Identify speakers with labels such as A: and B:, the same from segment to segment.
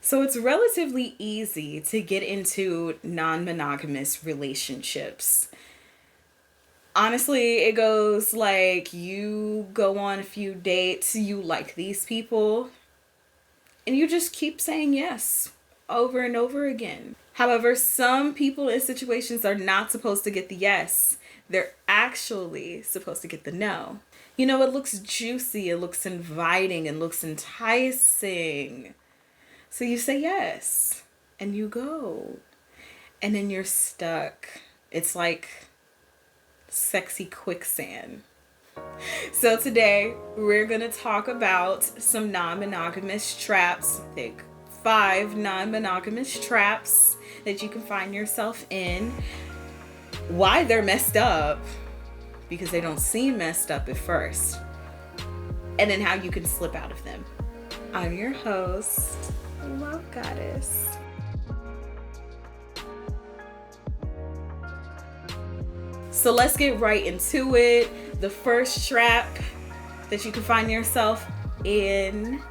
A: So it's relatively easy to get into non-monogamous relationships. Honestly, it goes like you go on a few dates, you like these people, and you just keep saying yes over and over again. However, some people in situations are not supposed to get the yes. They're actually supposed to get the no. You know, it looks juicy, it looks inviting, it looks enticing. So you say yes, and you go. And then you're stuck. It's like sexy quicksand. So today, we're going to talk about some non-monogamous traps. I think 5 non-monogamous traps that you can find yourself in. Why they're messed up, because they don't seem messed up at first. And then how you can slip out of them. I'm your host, Love Goddess. So let's get right into it. The first trap that you can find yourself in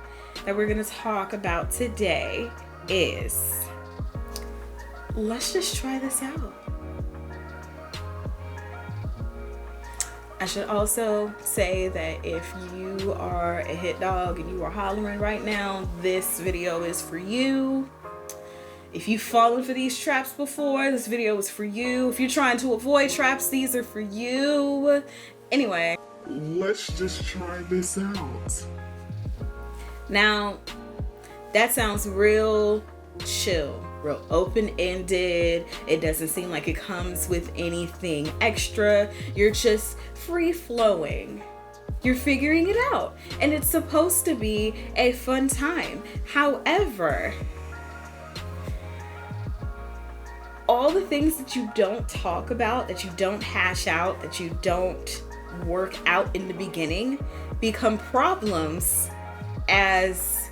A: that we're going to talk about today is, let's just try this out. I should also say that if you are a hit dog and you are hollering right now, this video is for you. If you've fallen for these traps before, this video is for you. If you're trying to avoid traps, these are for you. Anyway,
B: let's just try this out.
A: Now, that sounds real chill, real open-ended. It doesn't seem like it comes with anything extra. You're just free-flowing. You're figuring it out. And it's supposed to be a fun time. However, all the things that you don't talk about, that you don't hash out, that you don't work out in the beginning become problems as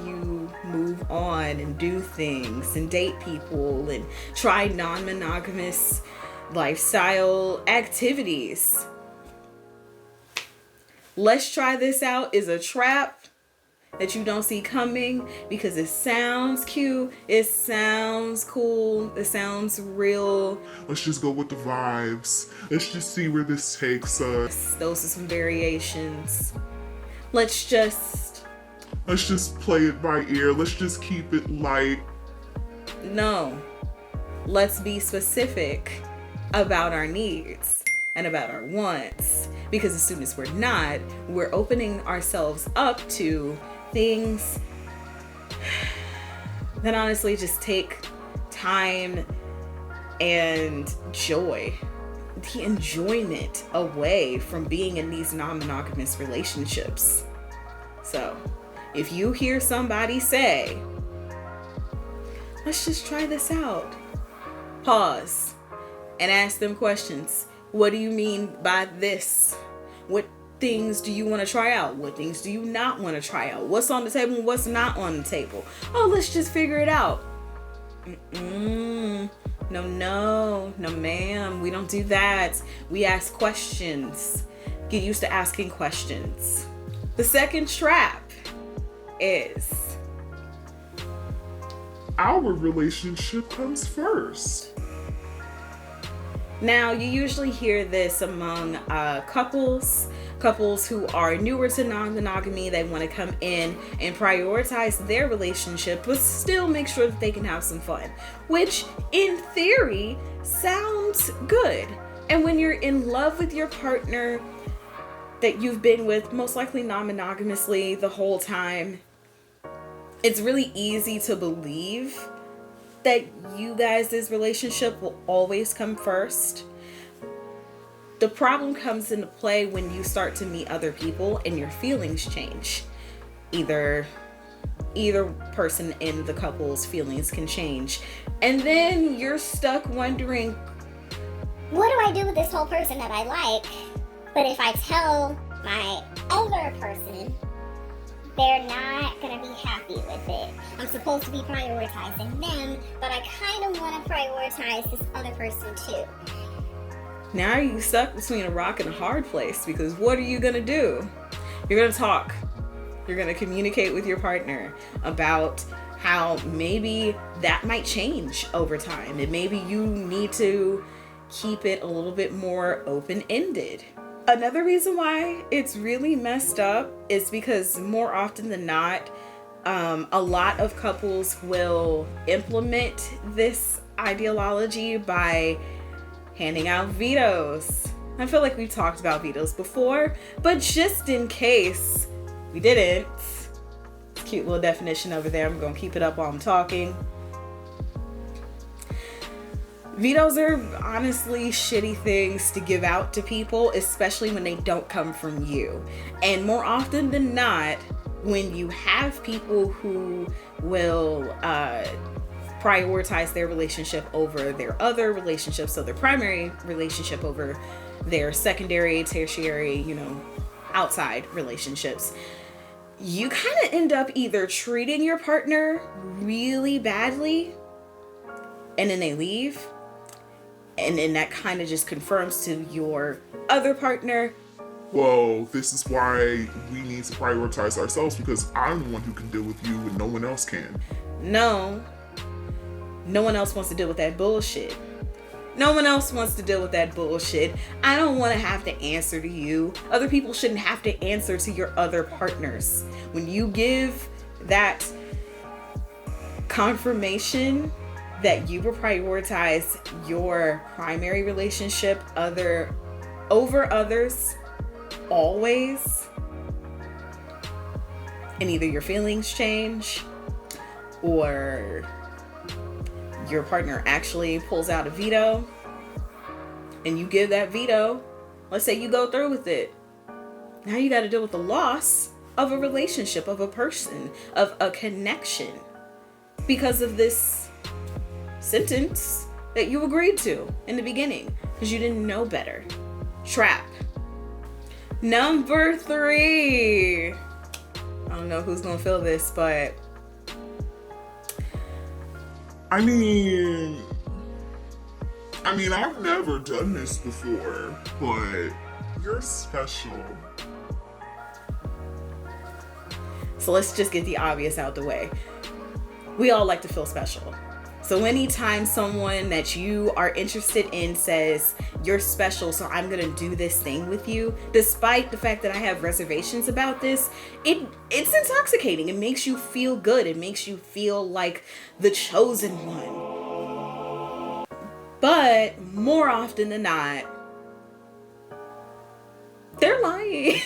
A: you move on and do things and date people and try non-monogamous lifestyle activities. Let's try this out is a trap that you don't see coming because it sounds cute, it sounds cool, it sounds real.
B: Let's just go with the vibes. Let's just see where this takes us.
A: Those are some variations. Let's just
B: play it by ear. Let's just keep it light.
A: No. Let's be specific about our needs and about our wants. Because as soon as we're not, we're opening ourselves up to things that honestly just take time and joy, the enjoyment away from being in these non-monogamous relationships. So if you hear somebody say, let's just try this out, pause and ask them questions. What do you mean by this? What things do you want to try out? What things do you not want to try out? What's on the table and what's not on the table? Oh, let's just figure it out. No, ma'am. We don't do that. We ask questions. Get used to asking questions. The second trap is,
B: our relationship comes first.
A: now you usually hear this among couples who are newer to non-monogamy. They want to come in and prioritize their relationship, but still make sure that they can have some fun, which in theory sounds good. And when you're in love with your partner that you've been with, most likely non-monogamously the whole time, it's really easy to believe that you guys' relationship will always come first. The problem comes into play when you start to meet other people and your feelings change. Either person in the couple's feelings can change. And then you're stuck wondering,
C: what do I do with this whole person that I like? But if I tell my other person, they're not going to be happy with it. I'm supposed to be prioritizing them, but I kind of want to prioritize this other person too.
A: now you're stuck between a rock and a hard place, because what are you going to do? You're going to talk. You're going to communicate with your partner about how maybe that might change over time, and maybe you need to keep it a little bit more open-ended. Another reason why it's really messed up is because more often than not, a lot of couples will implement this ideology by handing out vetoes. I feel like we've talked about vetoes before, but just in case we didn't, cute little definition over there. I'm gonna keep it up while I'm talking. Vetoes are honestly shitty things to give out to people, especially when they don't come from you. And more often than not, when you have people who will prioritize their relationship over their other relationships, so their primary relationship over their secondary, tertiary, outside relationships, you kind of end up either treating your partner really badly and then they leave, and then that kind of just confirms to your other partner,
B: well, this is why we need to prioritize ourselves, because I'm the one who can deal with you and no one else can.
A: No one else wants to deal with that bullshit. No one else wants to deal with that bullshit. I don't want to have to answer to you. Other people shouldn't have to answer to your other partners. When you give that confirmation that you will prioritize your primary relationship over others always, and either your feelings change or your partner actually pulls out a veto and you give that veto, let's say you go through with it, now you got to deal with the loss of a relationship, of a person, of a connection, because of this sentence that you agreed to in the beginning because you didn't know better. Trap. Number 3. I don't know who's gonna feel this, but
B: I mean, I've never done this before, but you're special.
A: So let's just get the obvious out the way. We all like to feel special. So anytime someone that you are interested in says, you're special, so I'm gonna do this thing with you, despite the fact that I have reservations about this, it's intoxicating. It makes you feel good. It makes you feel like the chosen one. But more often than not, they're lying.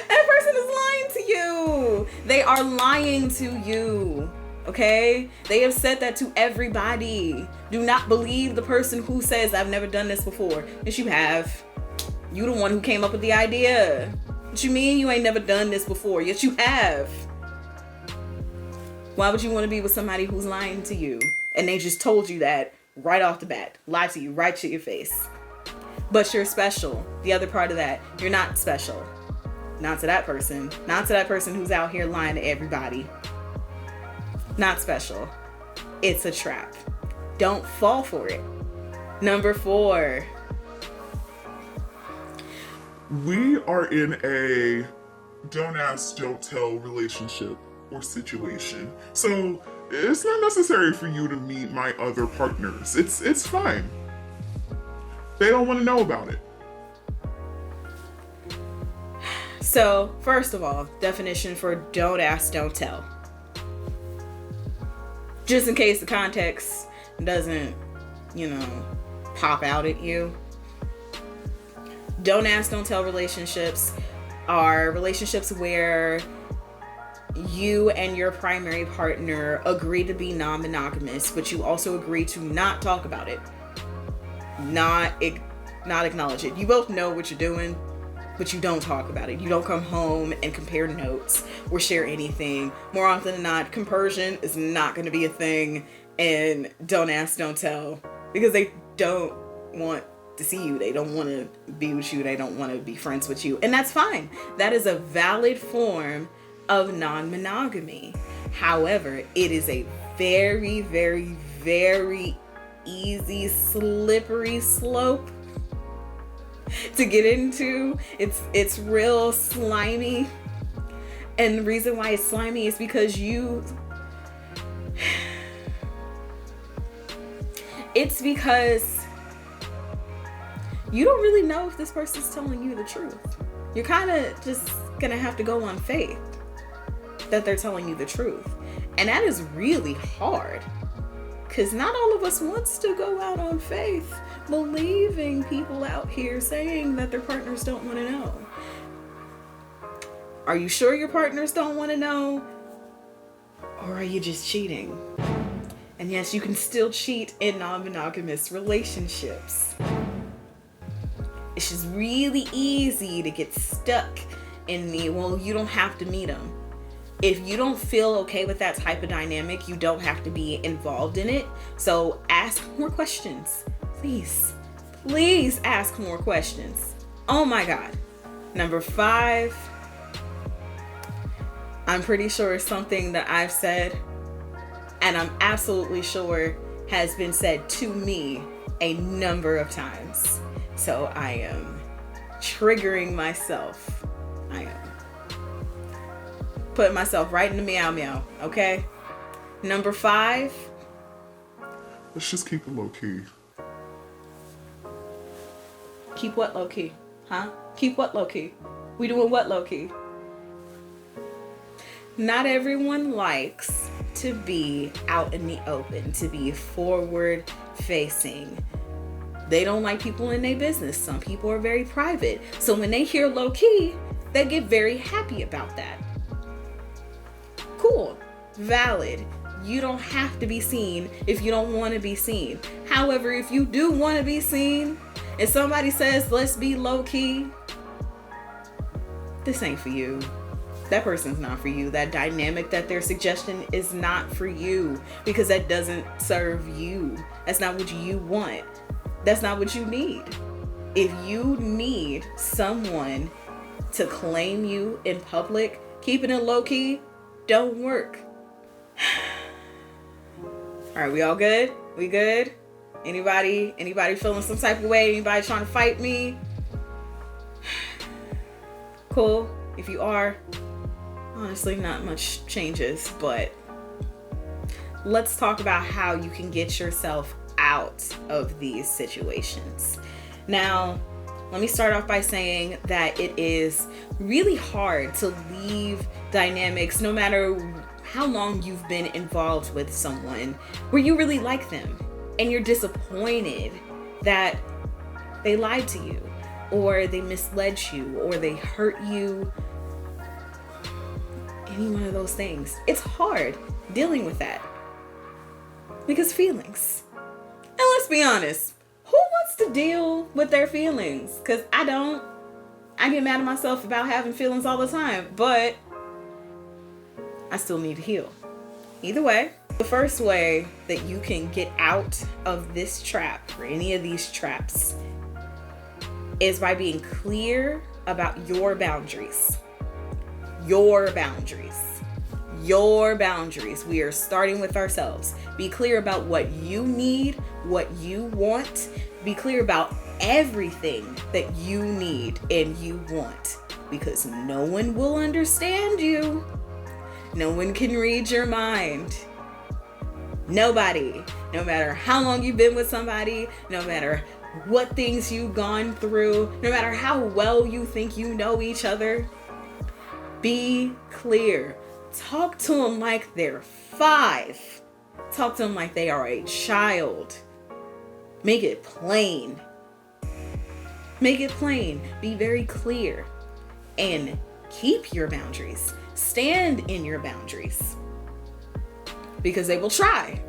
A: That person is lying to you. They are lying to you. Okay? They have said that to everybody. Do not believe the person who says, I've never done this before. Yes, you have. You the one who came up with the idea. What you mean you ain't never done this before? Yes, you have. Why would you want to be with somebody who's lying to you? And they just told you that right off the bat. Lied to you right to your face. But you're special. The other part of that, you're not special. Not to that person. Not to that person who's out here lying to everybody. Not special. It's a trap. Don't fall for it. Number 4.
B: We are in a don't ask, don't tell relationship or situation. So it's not necessary for you to meet my other partners. It's fine. They don't want to know about it.
A: So, first of all, definition for don't ask, don't tell. Just in case the context doesn't, pop out at you. Don't ask, don't tell relationships are relationships where you and your primary partner agree to be non-monogamous, but you also agree to not talk about it. Not acknowledge it. You both know what you're doing, but you don't talk about it. You don't come home and compare notes or share anything. More often than not, compersion is not going to be a thing, and don't ask, don't tell, because they don't want to see you. They don't want to be with you. They don't want to be friends with you. And that's fine. That is a valid form of non-monogamy. However, it is a very, very, very easy, slippery slope to get into. It's real slimy. And the reason why it's slimy is because it's because you don't really know if this person's telling you the truth. You're kind of just gonna have to go on faith that they're telling you the truth. And that is really hard, because not all of us wants to go out on faith believing people out here saying that their partners don't want to know. Are you sure your partners don't want to know? Or are you just cheating? And yes, you can still cheat in non-monogamous relationships. It's just really easy to get stuck in the, well, you don't have to meet them. If you don't feel okay with that type of dynamic, you don't have to be involved in it. So ask more questions. Please ask more questions. Oh my God. Number 5, I'm pretty sure it's something that I've said, and I'm absolutely sure has been said to me a number of times. So I am triggering myself. I am putting myself right in the meow meow, okay? Number 5.
B: Let's just keep it low key.
A: Keep what low key? Huh? Keep what low key? We doing what low key? Not everyone likes to be out in the open, to be forward facing. They don't like people in their business. Some people are very private. So when they hear low key, they get very happy about that. Cool. Valid. You don't have to be seen if you don't want to be seen. However, if you do want to be seen and somebody says, let's be low key, this ain't for you. That person's not for you. That dynamic that they're suggesting is not for you, because that doesn't serve you. That's not what you want. That's not what you need. If you need someone to claim you in public, keeping it low key don't work. All right, we all good? We good? Anybody feeling some type of way? Anybody trying to fight me? Cool. If you are, honestly, not much changes, but let's talk about how you can get yourself out of these situations. Now, let me start off by saying that it is really hard to leave dynamics, no matter how long you've been involved with someone, where you really like them and you're disappointed that they lied to you, or they misled you, or they hurt you. Any one of those things. It's hard dealing with that, because feelings. And let's be honest, who wants to deal with their feelings? Because I don't. I get mad at myself about having feelings all the time, but I still need to heal. Either way, the first way that you can get out of this trap, or any of these traps, is by being clear about your boundaries. Your boundaries. Your boundaries. We are starting with ourselves. Be clear about what you need, what you want. Be clear about everything that you need and you want, because no one will understand you. No one can read your mind. Nobody. No matter how long you've been with somebody, no matter what things you've gone through, no matter how well you think you know each other, be clear. Talk to them like they're 5. Talk to them like they are a child. Make it plain. Make it plain. Be very clear. And keep your boundaries. Stand in your boundaries. Because they will try.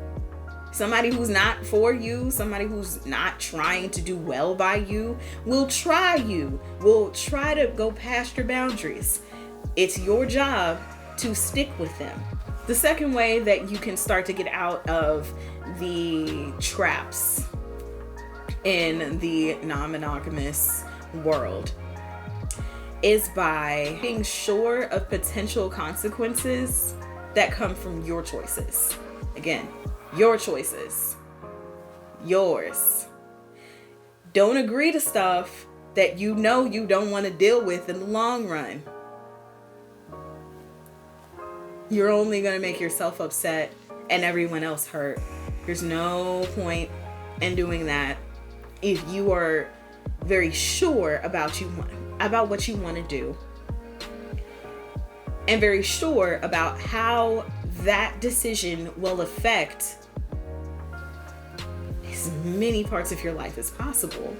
A: Somebody who's not for you, somebody who's not trying to do well by you, will try you. Will try to go past your boundaries. It's your job to stick with them. The second way that you can start to get out of the traps in the non-monogamous world is by being sure of potential consequences that come from your choices. Again, your choices. Yours. Don't agree to stuff that you know you don't want to deal with in the long run. You're only going to make yourself upset and everyone else hurt. There's no point in doing that if you are very sure about what you want to do, and very sure about how that decision will affect as many parts of your life as possible.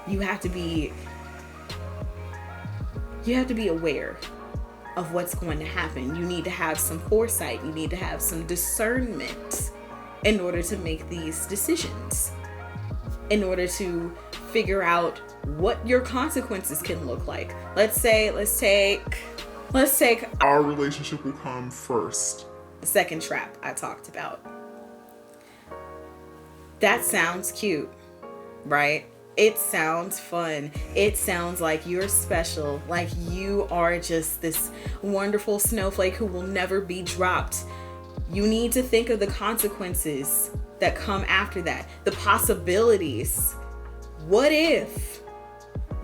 A: You have to be aware of what's going to happen. You need to have some foresight. You need to have some discernment in order to make these decisions, in order to figure out what your consequences can look like. Let's take
B: Our relationship will come first.
A: the second trap I talked about. That sounds cute, right? It sounds fun. It sounds like you're special, like you are just this wonderful snowflake who will never be dropped. You need to think of the consequences that come after that, the possibilities. What if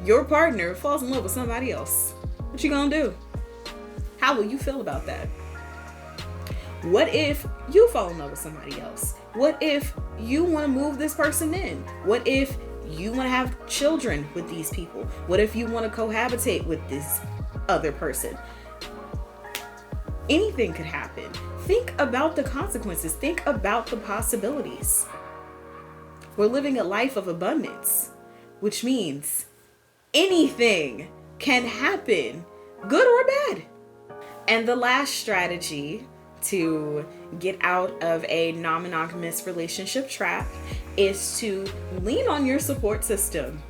A: your partner falls in love with somebody else? What you gonna do? How will you feel about that? What if you fall in love with somebody else? What if you want to move this person in? What if you want to have children with these people? What if you want to cohabitate with this other person? Anything could happen. Think about the consequences. Think about the possibilities. We're living a life of abundance, which means anything can happen, good or bad. And the last strategy to get out of a non-monogamous relationship trap is to lean on your support system.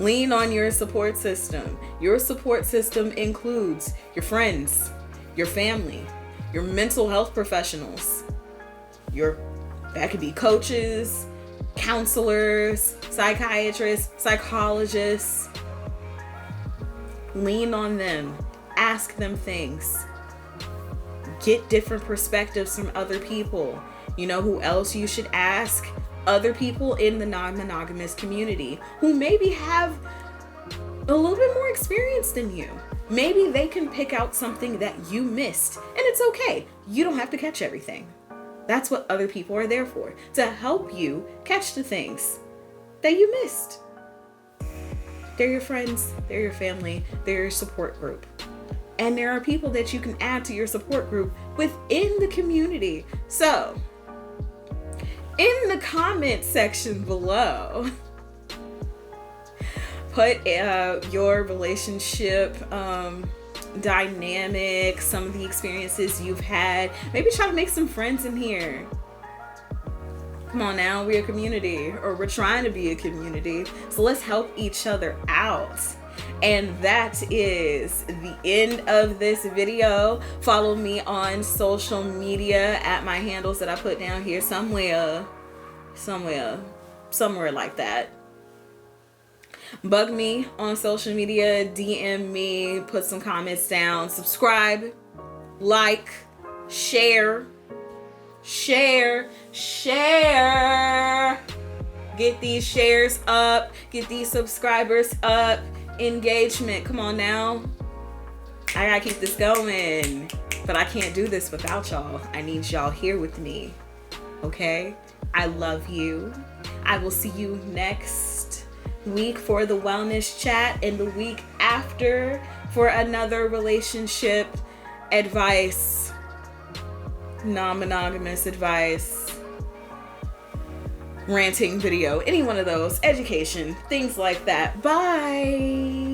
A: Lean on your support system. Your support system includes your friends, your family, your mental health professionals, that could be coaches, counselors, psychiatrists, psychologists. Lean on them. Ask them things. Get different perspectives from other people. You know who else you should ask? Other people in the non-monogamous community who maybe have a little bit more experience than you. Maybe they can pick out something that you missed. And it's okay. You don't have to catch everything. That's what other people are there for, to help you catch the things that you missed. They're your friends, they're your family, they're your support group. And there are people that you can add to your support group within the community. So, in the comment section below, put your relationship dynamic, some of the experiences you've had. Maybe try to make some friends in here. Come on now, we're a community, or we're trying to be a community. So let's help each other out. And that is the end of this video. Follow me on social media at my handles that I put down here somewhere like that. Bug me on social media, DM me, put some comments down, subscribe, like, share. Get these shares up, get these subscribers up. Engagement, come on now. I gotta keep this going, but I can't do this without y'all. I need y'all here with me, okay? I love you. I will see you next week for the wellness chat, and the week after for another relationship advice, non-monogamous advice, ranting video, any one of those, education, things like that. Bye.